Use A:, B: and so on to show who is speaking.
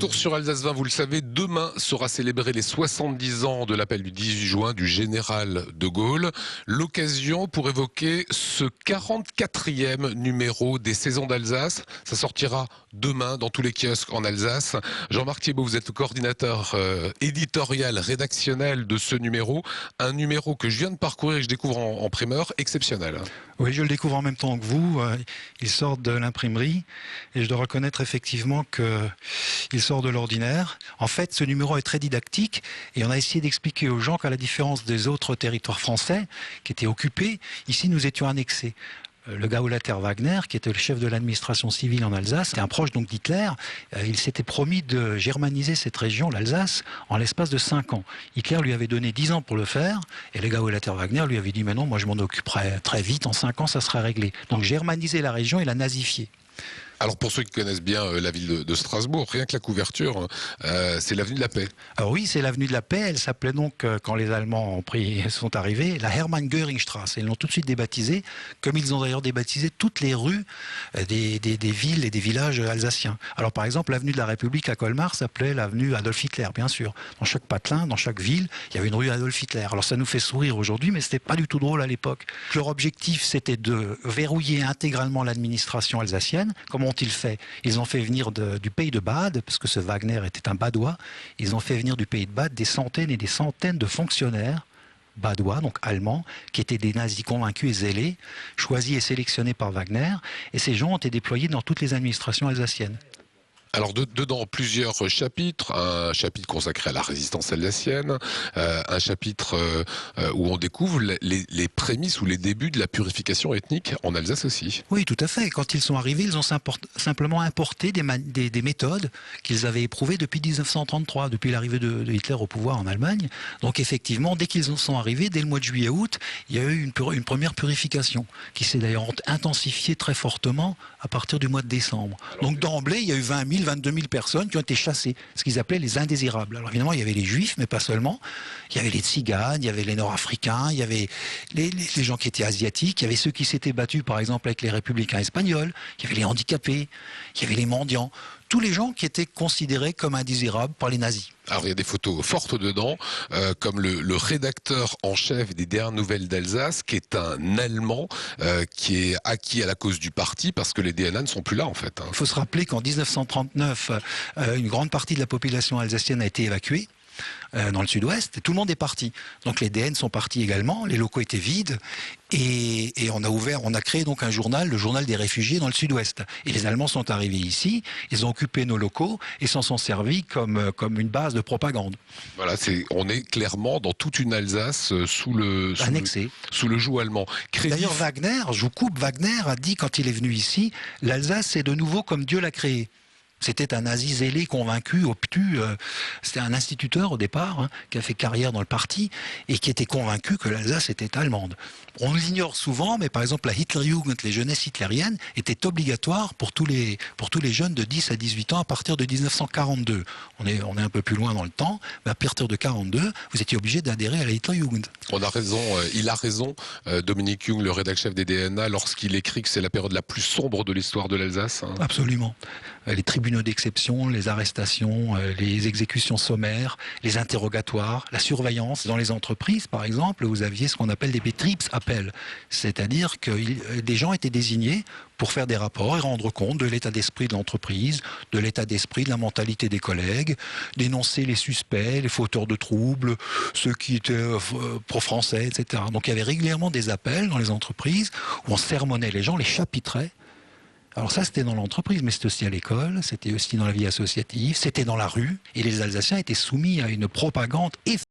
A: Retour sur Alsace 20, vous le savez, demain sera célébré les 70 ans de l'appel du 18 juin du général de Gaulle. L'occasion pour évoquer ce 44e numéro des Saisons d'Alsace. Ça sortira demain dans tous les kiosques en Alsace. Jean-Marc Thiebaud, vous êtes le coordinateur éditorial, rédactionnel de ce numéro. Un numéro que je viens de parcourir et que je découvre en primeur, exceptionnel.
B: Oui, je le découvre en même temps que vous. Il sort de l'imprimerie et je dois reconnaître effectivement qu'il sort de l'ordinaire. En fait, ce numéro est très didactique et on a essayé d'expliquer aux gens qu'à la différence des autres territoires français qui étaient occupés, ici nous étions annexés. Le Gauleiter Wagner, qui était le chef de l'administration civile en Alsace, était un proche donc d'Hitler. Il s'était promis de germaniser cette région, l'Alsace, en l'espace de 5 ans. Hitler lui avait donné 10 ans pour le faire, et le Gauleiter Wagner lui avait dit « Mais non, moi je m'en occuperai très vite, en 5 ans ça sera réglé ». Donc germaniser la région et la nazifier.
A: Alors pour ceux qui connaissent bien la ville de Strasbourg, rien que la couverture, c'est l'avenue de la Paix.
B: Alors oui, c'est l'avenue de la Paix. Elle s'appelait donc, quand les Allemands sont arrivés, la Hermann-Göring-Straße. Ils l'ont tout de suite débaptisée, comme ils ont d'ailleurs débaptisé toutes les rues des villes et des villages alsaciens. Alors par exemple, l'avenue de la République à Colmar s'appelait l'avenue Adolf Hitler, bien sûr. Dans chaque patelin, dans chaque ville, il y avait une rue Adolf Hitler. Alors ça nous fait sourire aujourd'hui, mais c'était pas du tout drôle à l'époque. Leur objectif, c'était de verrouiller intégralement l'administration alsacienne. Comment ont-ils fait? Ils ont fait venir du pays de Bade, parce que ce Wagner était un Badois, ils ont fait venir du pays de Bade des centaines et des centaines de fonctionnaires badois, donc allemands, qui étaient des nazis convaincus et zélés, choisis et sélectionnés par Wagner, et ces gens ont été déployés dans toutes les administrations alsaciennes.
A: Alors dedans plusieurs chapitres, un chapitre consacré à la résistance alsacienne, un chapitre où on découvre les prémices ou les débuts de la purification ethnique en Alsace aussi.
B: Oui, tout à fait. Quand ils sont arrivés, ils ont simplement importé des méthodes qu'ils avaient éprouvées depuis 1933, depuis l'arrivée de Hitler au pouvoir en Allemagne. Donc effectivement, dès qu'ils sont arrivés, dès le mois de juillet-août, il y a eu une première purification qui s'est d'ailleurs intensifiée très fortement à partir du mois de décembre. Donc d'emblée, il y a eu 20 000, 22 000 personnes qui ont été chassées, ce qu'ils appelaient les indésirables. Alors évidemment, il y avait les juifs, mais pas seulement. Il y avait les tziganes, il y avait les nord-africains, il y avait les gens qui étaient asiatiques, il y avait ceux qui s'étaient battus, par exemple, avec les républicains espagnols, il y avait les handicapés, il y avait les mendiants. Tous les gens qui étaient considérés comme indésirables par les nazis.
A: Alors il y a des photos fortes dedans, comme le rédacteur en chef des Dernières Nouvelles d'Alsace, qui est un Allemand qui est acquis à la cause du parti, parce que les DNA ne sont plus là en fait.
B: Il faut se rappeler qu'en 1939, une grande partie de la population alsacienne a été évacuée dans le sud-ouest, et tout le monde est parti. Donc les DN sont partis également, les locaux étaient vides, et on a créé donc un journal, le journal des réfugiés dans le sud-ouest. Et les Allemands sont arrivés ici, ils ont occupé nos locaux et s'en sont servis comme une base de propagande.
A: Voilà, on est clairement dans toute une Alsace sous le joug allemand.
B: D'ailleurs Wagner a dit quand il est venu ici, l'Alsace c'est de nouveau comme Dieu l'a créé. C'était un nazi zélé, convaincu, obtus. C'était un instituteur au départ, qui a fait carrière dans le parti et qui était convaincu que l'Alsace était allemande. On l'ignore souvent, mais par exemple la Hitlerjugend, les jeunesses hitlériennes, étaient obligatoires pour tous les jeunes de 10 à 18 ans à partir de 1942. On est un peu plus loin dans le temps, mais à partir de 1942, vous étiez obligé d'adhérer à la Hitlerjugend.
A: On a raison, il a raison, Dominique Jung, le rédacteur chef des DNA, lorsqu'il écrit que c'est la période la plus sombre de l'histoire de l'Alsace.
B: Absolument. Les tribunaux d'exception, les arrestations, les exécutions sommaires, les interrogatoires, la surveillance. Dans les entreprises, par exemple, vous aviez ce qu'on appelle des Betriebsappelle, c'est-à-dire que des gens étaient désignés pour faire des rapports et rendre compte de l'état d'esprit de l'entreprise, de l'état d'esprit, de la mentalité des collègues, dénoncer les suspects, les fauteurs de troubles, ceux qui étaient pro-français, etc. Donc il y avait régulièrement des appels dans les entreprises où on sermonnait les gens, les chapitrait. Alors ça, c'était dans l'entreprise, mais c'était aussi à l'école, c'était aussi dans la vie associative, c'était dans la rue, et les Alsaciens étaient soumis à une propagande effroyable